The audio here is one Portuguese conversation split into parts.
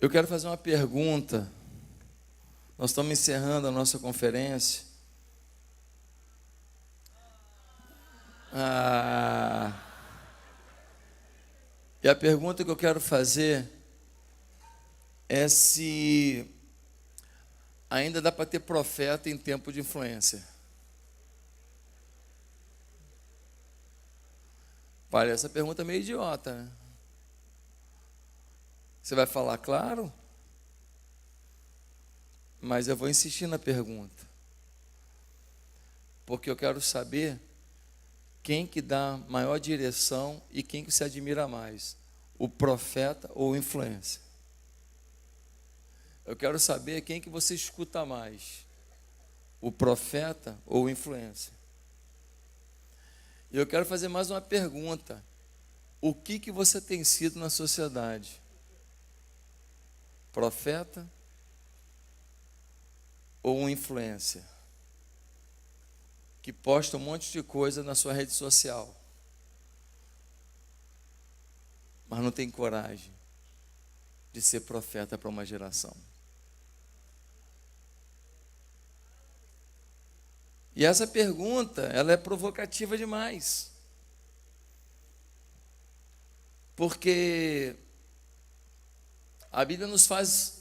Eu quero fazer uma pergunta. Nós estamos encerrando a nossa conferência. E a pergunta que eu quero fazer é se ainda dá para ter profeta em tempo de influência. Parece essa pergunta meio idiota, né? Você vai falar, claro, mas eu vou insistir na pergunta, porque eu quero saber quem que dá maior direção e quem que se admira mais, o profeta ou o influência. Eu quero saber quem que você escuta mais, o profeta ou o influência. E eu quero fazer mais uma pergunta: o que você tem sido na sociedade? Profeta ou uma influência que posta um monte de coisa na sua rede social, mas não tem coragem de ser profeta para uma geração? E essa pergunta, ela é provocativa demais, porque a Bíblia nos faz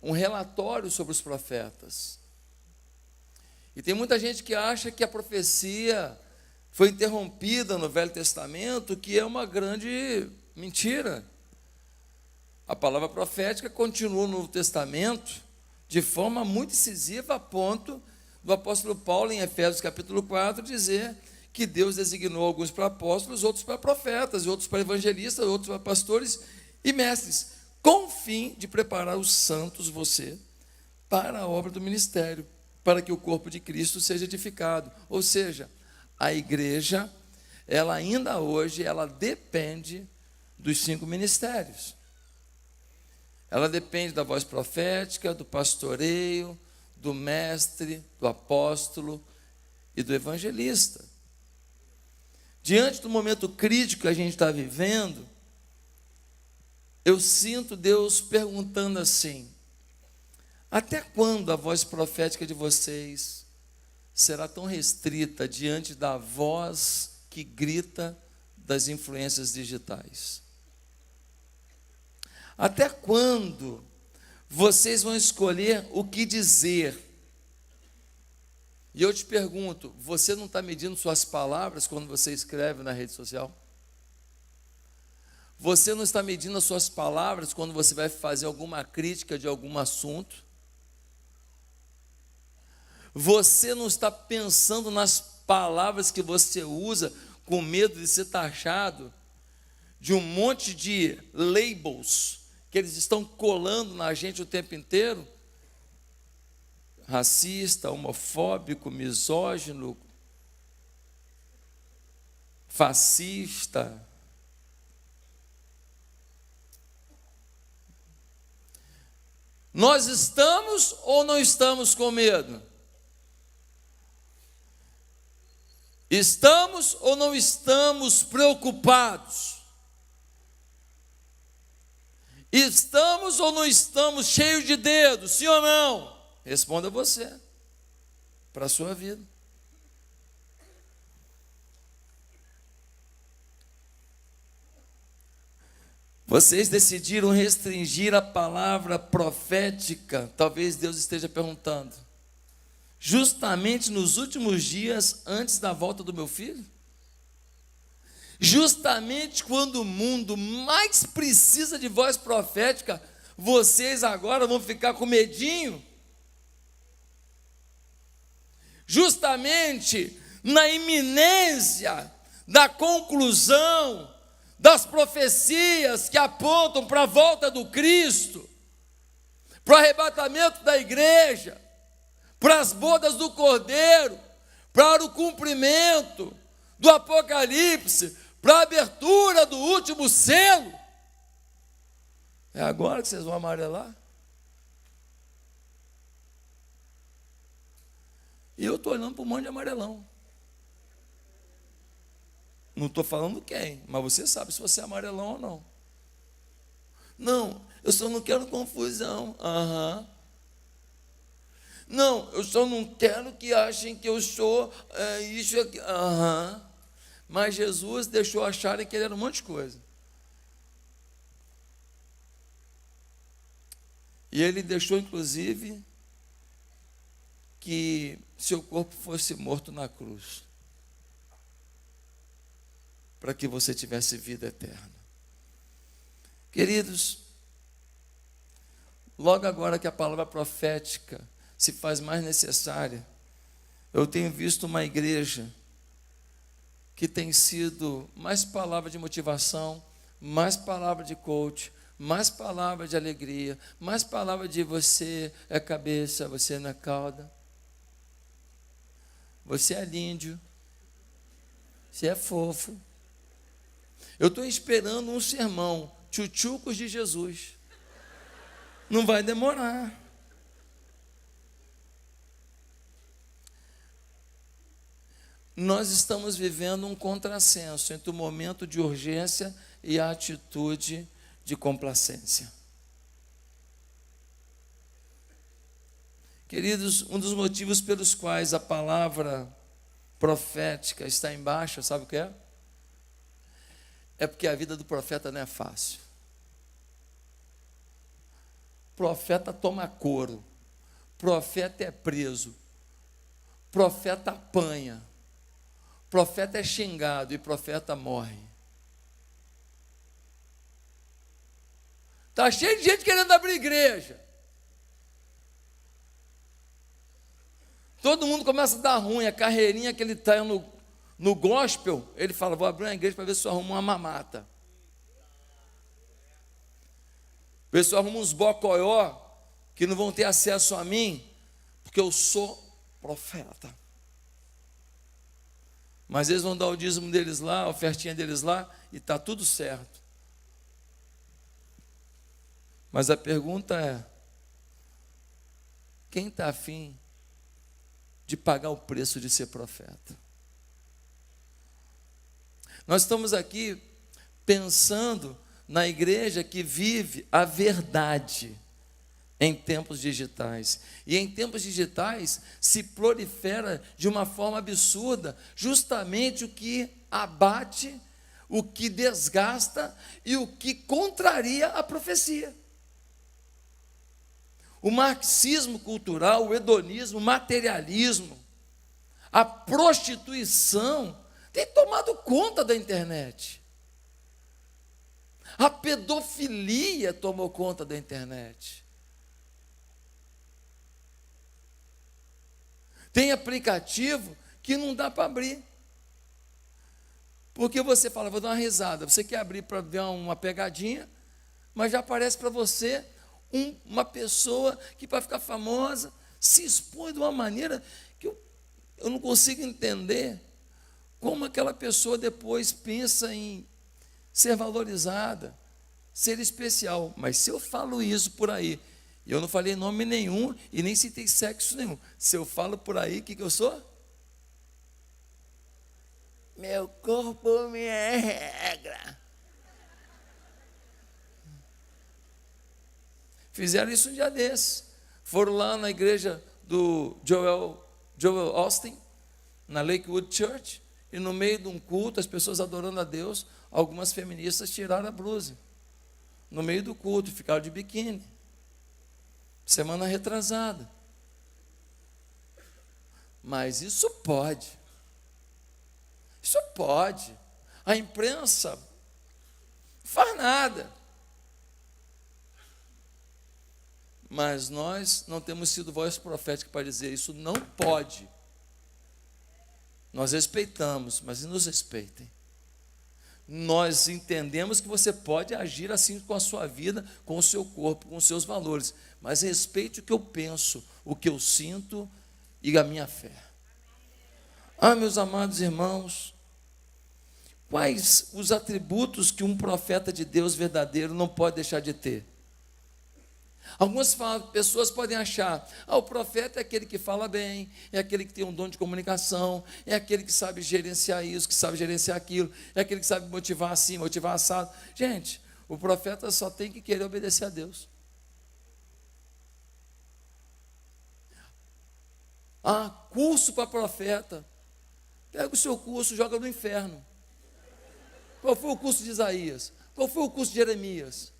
um relatório sobre os profetas. E tem muita gente que acha que a profecia foi interrompida no Velho Testamento, que é uma grande mentira. A palavra profética continua no Novo Testamento de forma muito incisiva, a ponto do apóstolo Paulo, em Efésios capítulo 4, dizer que Deus designou alguns para apóstolos, outros para profetas, outros para evangelistas, outros para pastores e mestres, com o fim de preparar os santos, você, para a obra do ministério, para que o corpo de Cristo seja edificado. Ou seja, a igreja, ela ainda hoje, ela depende dos 5 ministérios. Ela depende da voz profética, do pastoreio, do mestre, do apóstolo e do evangelista. Diante do momento crítico que a gente está vivendo, eu sinto Deus perguntando assim: até quando a voz profética de vocês será tão restrita diante da voz que grita das influências digitais? Até quando vocês vão escolher o que dizer? E eu te pergunto, você não está medindo suas palavras quando você escreve na rede social? Você não está medindo as suas palavras quando você vai fazer alguma crítica de algum assunto? Você não está pensando nas palavras que você usa com medo de ser taxado de um monte de labels que eles estão colando na gente o tempo inteiro? Racista, homofóbico, misógino, fascista. Nós estamos ou não estamos com medo? Estamos ou não estamos preocupados? Estamos ou não estamos cheios de dedos, sim ou não? Responda você, para a sua vida. Vocês decidiram restringir a palavra profética, talvez Deus esteja perguntando, justamente nos últimos dias antes da volta do meu filho? Justamente quando o mundo mais precisa de voz profética, vocês agora vão ficar com medinho? Justamente na iminência da conclusão das profecias que apontam para a volta do Cristo, para o arrebatamento da igreja, para as bodas do Cordeiro, para o cumprimento do Apocalipse, para a abertura do último selo. É agora que vocês vão amarelar? E eu estou olhando para um monte de amarelão. Não estou falando quem, mas você sabe se você é amarelão ou não. Não, eu só não quero confusão. Aham. Não, eu só não quero que achem que eu sou isso aqui. Aham. Mas Jesus deixou acharem que ele era um monte de coisa. E ele deixou, inclusive, que seu corpo fosse morto na cruz, para que você tivesse vida eterna. Queridos, logo agora que a palavra profética se faz mais necessária, eu tenho visto uma igreja que tem sido mais palavra de motivação, mais palavra de coach, mais palavra de alegria, mais palavra de você é cabeça, você não é cauda, você é lindo, você é fofo. Eu estou esperando um sermão, tchutchucos de Jesus. Não vai demorar. Nós estamos vivendo um contrassenso entre o momento de urgência e a atitude de complacência. Queridos, um dos motivos pelos quais a palavra profética está em baixa, sabe o que é? É porque a vida do profeta não é fácil. Profeta toma couro, profeta é preso, profeta apanha, profeta é xingado e profeta morre. Está cheio de gente querendo abrir igreja. Todo mundo começa a dar ruim, a carreirinha que ele está no gospel, ele fala, vou abrir uma igreja para ver se eu arrumo uma mamata. Ver se eu arrumo uns bocoió que não vão ter acesso a mim, porque eu sou profeta. Mas eles vão dar o dízimo deles lá, a ofertinha deles lá, e está tudo certo. Mas a pergunta é, quem está afim de pagar o preço de ser profeta? Nós estamos aqui pensando na igreja que vive a verdade em tempos digitais. E em tempos digitais se prolifera de uma forma absurda justamente o que abate, o que desgasta e o que contraria a profecia. O marxismo cultural, o hedonismo, o materialismo, a prostituição tem tomado conta da internet. A pedofilia tomou conta da internet. Tem aplicativo que não dá para abrir. Porque você fala, vou dar uma risada. Você quer abrir para ver uma pegadinha, mas já aparece para você uma pessoa que, para ficar famosa, se expõe de uma maneira que eu não consigo entender como aquela pessoa depois pensa em ser valorizada, ser especial. Mas se eu falo isso por aí, e eu não falei nome nenhum e nem citei sexo nenhum, se eu falo por aí, o que eu sou? Meu corpo, minha regra. Fizeram isso um dia desses. Foram lá na igreja do Joel Austin, na Lakewood Church, e no meio de um culto, as pessoas adorando a Deus, algumas feministas tiraram a blusa. No meio do culto, ficaram de biquíni. Semana retrasada. Mas isso pode. Isso pode. A imprensa não faz nada. Mas nós não temos sido voz profética para dizer isso não pode. Nós respeitamos, mas nos respeitem. Nós entendemos que você pode agir assim com a sua vida, com o seu corpo, com os seus valores, mas respeite o que eu penso, o que eu sinto e a minha fé. Ah, meus amados irmãos, quais os atributos que um profeta de Deus verdadeiro não pode deixar de ter? Algumas pessoas podem achar, o profeta é aquele que fala bem, é aquele que tem um dom de comunicação, é aquele que sabe gerenciar isso, que sabe gerenciar aquilo, é aquele que sabe motivar assim, motivar assado. Gente, O profeta só tem que querer obedecer a Deus. Curso para profeta. Pega o seu curso, joga no inferno. Qual foi o curso de Isaías? Qual foi o curso de Jeremias?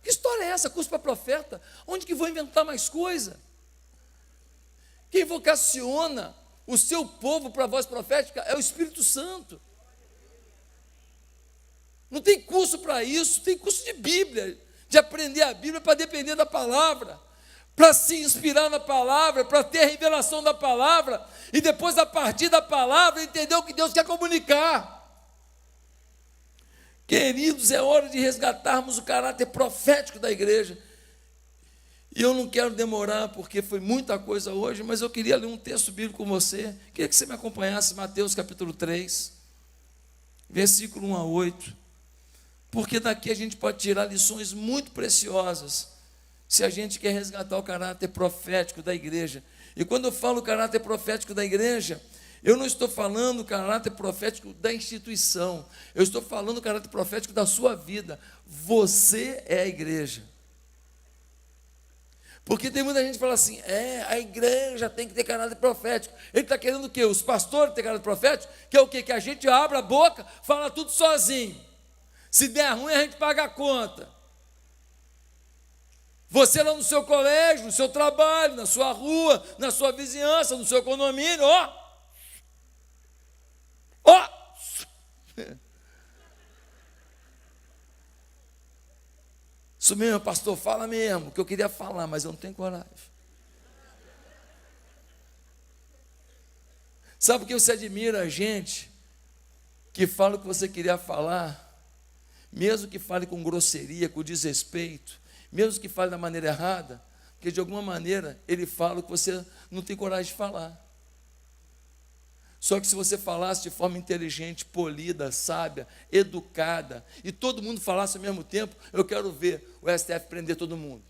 Que história é essa? Curso para profeta? Onde que vou inventar mais coisa? Quem vocaciona o seu povo para a voz profética é o Espírito Santo. Não tem curso para isso, tem curso de Bíblia, de aprender a Bíblia para depender da palavra, para se inspirar na palavra, para ter a revelação da palavra, e depois, a partir da palavra, entender o que Deus quer comunicar. Queridos, é hora de resgatarmos o caráter profético da igreja. E eu não quero demorar, porque foi muita coisa hoje, mas eu queria ler um texto bíblico com você. Queria que você me acompanhasse, Mateus capítulo 3, versículo 1 a 8. Porque daqui a gente pode tirar lições muito preciosas, se a gente quer resgatar o caráter profético da igreja. E quando eu falo caráter profético da igreja, eu não estou falando caráter profético da instituição, eu estou falando caráter profético da sua vida. Você é a igreja. Porque tem muita gente que fala assim, a igreja tem que ter caráter profético. Ele está querendo o quê? Os pastores ter caráter profético? Que é o quê? Que a gente abra a boca, fala tudo sozinho. Se der ruim, a gente paga a conta. Você lá no seu colégio, no seu trabalho, na sua rua, na sua vizinhança, no seu condomínio, Isso mesmo, pastor, fala mesmo, que eu queria falar, mas eu não tenho coragem. Sabe por que você admira a gente que fala o que você queria falar, mesmo que fale com grosseria, com desrespeito, mesmo que fale da maneira errada, porque de alguma maneira ele fala o que você não tem coragem de falar. Só que se você falasse de forma inteligente, polida, sábia, educada, e todo mundo falasse ao mesmo tempo, eu quero ver o STF prender todo mundo.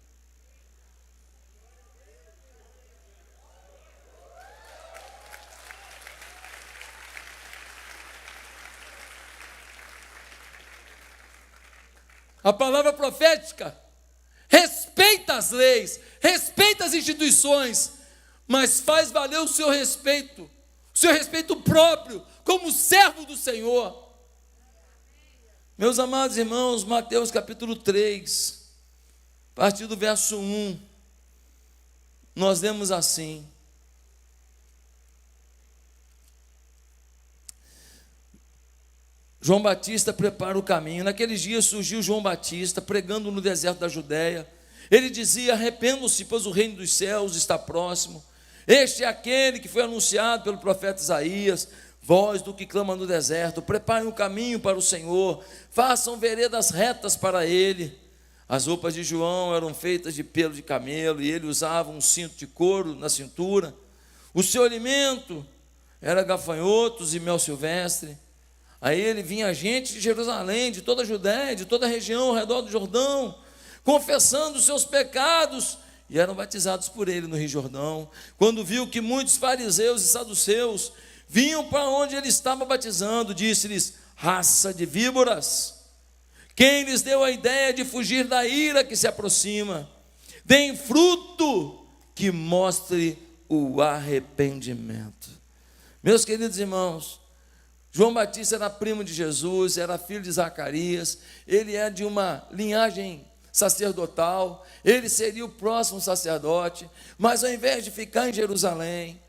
A palavra profética respeita as leis, respeita as instituições, mas faz valer o seu respeito próprio, como servo do Senhor. Meus amados irmãos, Mateus capítulo 3, a partir do verso 1, nós lemos assim: João Batista prepara o caminho. Naqueles dias surgiu João Batista, pregando no deserto da Judéia. Ele dizia: arrependam-se, pois o reino dos céus está próximo. Este é aquele que foi anunciado pelo profeta Isaías. Voz do que clama no deserto, preparem o caminho para o Senhor, façam veredas retas para ele. As roupas de João eram feitas de pelo de camelo, e ele usava um cinto de couro na cintura. O seu alimento era gafanhotos e mel silvestre. A ele vinha gente de Jerusalém, de toda a Judéia, de toda a região ao redor do Jordão, confessando os seus pecados, e eram batizados por ele no Rio Jordão. Quando viu que muitos fariseus e saduceus vinham para onde ele estava batizando, disse-lhes: raça de víboras, quem lhes deu a ideia de fugir da ira que se aproxima? Deem fruto que mostre o arrependimento. Meus queridos irmãos, João Batista era primo de Jesus, era filho de Zacarias, ele é de uma linhagem sacerdotal, ele seria o próximo sacerdote, mas ao invés de ficar em Jerusalém,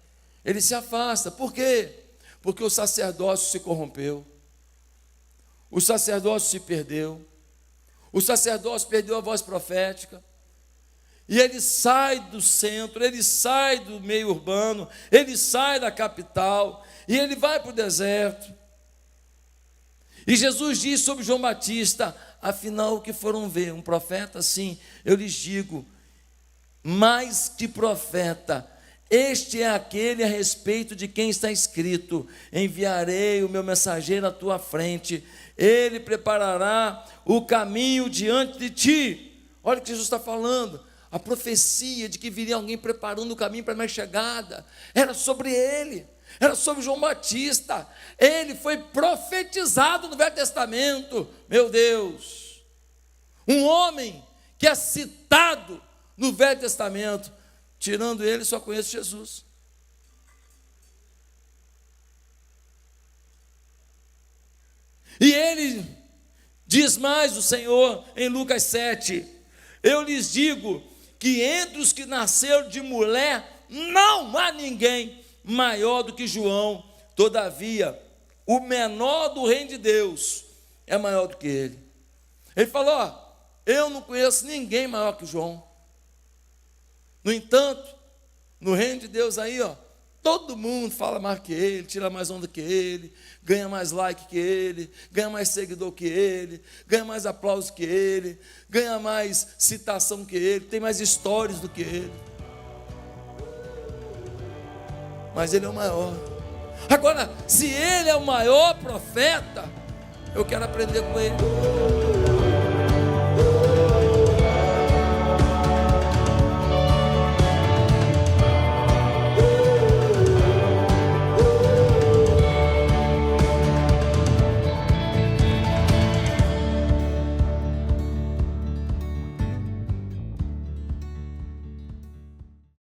ele se afasta. Por quê? Porque o sacerdócio se corrompeu, o sacerdócio se perdeu, o sacerdócio perdeu a voz profética, e ele sai do centro, ele sai do meio urbano, ele sai da capital, e ele vai para o deserto. E Jesus diz sobre João Batista: afinal, o que foram ver? Um profeta? Sim, eu lhes digo, mais que profeta, este é aquele a respeito de quem está escrito: enviarei o meu mensageiro à tua frente, ele preparará o caminho diante de ti. Olha o que Jesus está falando. A profecia de que viria alguém preparando o caminho para a minha chegada era sobre ele, era sobre João Batista. Ele foi profetizado no Velho Testamento. Meu Deus, Um homem que é citado no Velho Testamento, tirando ele, só conheço Jesus. E ele diz mais, o Senhor, em Lucas 7, eu lhes digo que entre os que nasceram de mulher, não há ninguém maior do que João. Todavia, o menor do reino de Deus é maior do que ele. Ele falou, ó, eu não conheço ninguém maior que João. No entanto, no reino de Deus aí, ó, todo mundo fala mais que ele, tira mais onda que ele, ganha mais like que ele, ganha mais seguidor que ele, ganha mais aplauso que ele, ganha mais citação que ele, tem mais histórias do que ele. Mas ele é o maior. Agora, se ele é o maior profeta, eu quero aprender com ele.